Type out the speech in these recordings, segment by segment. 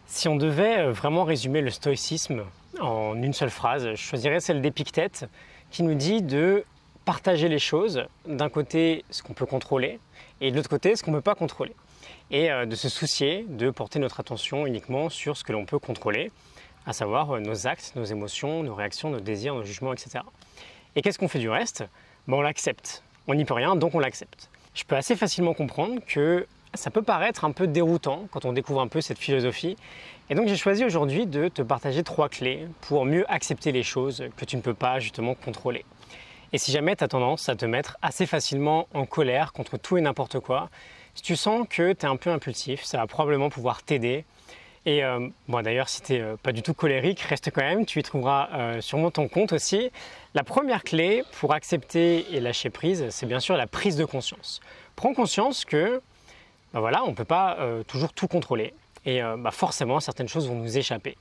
Si on devait vraiment résumer le stoïcisme en une seule phrase, je choisirais celle d'Épictète qui nous dit de partager les choses, d'un côté ce qu'on peut contrôler et de l'autre côté ce qu'on ne peut pas contrôler. Et de se soucier de porter notre attention uniquement sur ce que l'on peut contrôler, à savoir nos actes, nos émotions, nos réactions, nos désirs, nos jugements, etc. Et qu'est-ce qu'on fait du reste? On l'accepte. On n'y peut rien, donc on l'accepte. Je peux assez facilement comprendre que ça peut paraître un peu déroutant quand on découvre un peu cette philosophie. Et donc j'ai choisi aujourd'hui de te partager 3 clés pour mieux accepter les choses que tu ne peux pas justement contrôler. Et si jamais tu as tendance à te mettre assez facilement en colère contre tout et n'importe quoi, si tu sens que tu es un peu impulsif, ça va probablement pouvoir t'aider. Et d'ailleurs, si tu n'es pas du tout colérique, reste quand même, tu y trouveras sûrement ton compte aussi. La première clé pour accepter et lâcher prise, c'est bien sûr la prise de conscience. Prends conscience que on ne peut pas toujours tout contrôler. Et forcément, certaines choses vont nous échapper.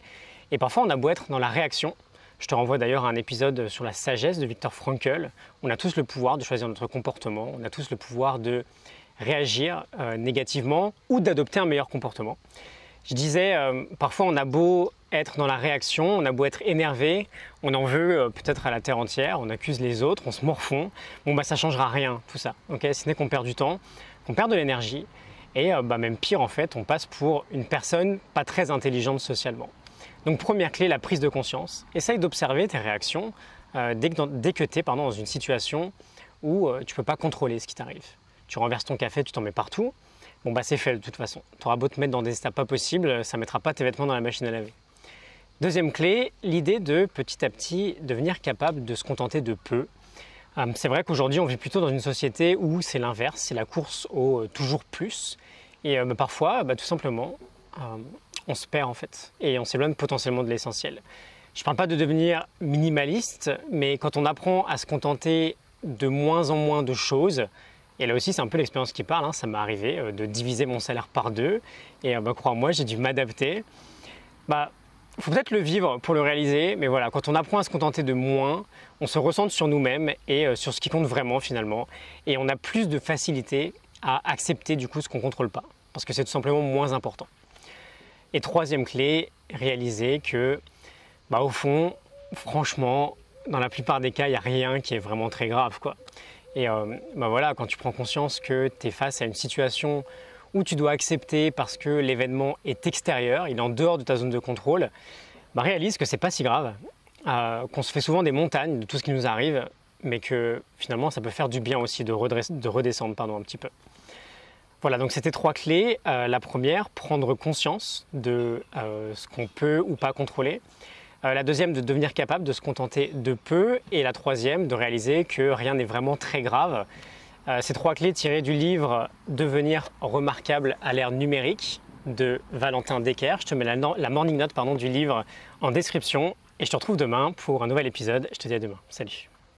Et parfois, on a beau être dans la réaction. Je te renvoie d'ailleurs à un épisode sur la sagesse de Viktor Frankl. On a tous le pouvoir de choisir notre comportement. On a tous le pouvoir de réagir négativement ou d'adopter un meilleur comportement. Je disais, parfois on a beau être dans la réaction, on a beau être énervé, on en veut peut-être à la terre entière, on accuse les autres, on se morfond. Ça ne changera rien tout ça, si ce n'est qu'on perd du temps, qu'on perd de l'énergie. Et même pire en fait, on passe pour une personne pas très intelligente socialement. Donc première clé, la prise de conscience. Essaye d'observer tes réactions dès que tu es dans une situation où tu ne peux pas contrôler ce qui t'arrive. Tu renverses ton café, tu t'en mets partout. C'est fait de toute façon. Tu auras beau te mettre dans des états pas possibles, ça ne mettra pas tes vêtements dans la machine à laver. Deuxième clé, l'idée de petit à petit devenir capable de se contenter de peu. C'est vrai qu'aujourd'hui on vit plutôt dans une société où c'est l'inverse, c'est la course au toujours plus. Et parfois, tout simplement, on se perd en fait et on s'éloigne potentiellement de l'essentiel. Je ne parle pas de devenir minimaliste, mais quand on apprend à se contenter de moins en moins de choses, et là aussi c'est un peu l'expérience qui parle, ça m'est arrivé de diviser mon salaire par 2 et crois-moi, j'ai dû m'adapter. Il faut peut-être le vivre pour le réaliser, mais voilà, quand on apprend à se contenter de moins, on se recentre sur nous-mêmes et sur ce qui compte vraiment finalement, et on a plus de facilité à accepter du coup ce qu'on ne contrôle pas, parce que c'est tout simplement moins important. Et troisième clé, réaliser que au fond, franchement, dans la plupart des cas, il n'y a rien qui est vraiment très grave, quoi. Et quand tu prends conscience que tu es face à une situation où tu dois accepter parce que l'événement est extérieur, il est en dehors de ta zone de contrôle, réalise que c'est pas si grave, qu'on se fait souvent des montagnes de tout ce qui nous arrive, mais que finalement ça peut faire du bien aussi de redescendre un petit peu. Voilà, donc c'était 3 clés. La première, prendre conscience de ce qu'on peut ou pas contrôler. La deuxième, de devenir capable de se contenter de peu. Et la troisième, de réaliser que rien n'est vraiment très grave. Ces 3 clés tirées du livre « Devenir remarquable à l'ère numérique » de Valentin Decker. Je te mets la morning note du livre en description. Et je te retrouve demain pour un nouvel épisode. Je te dis à demain. Salut.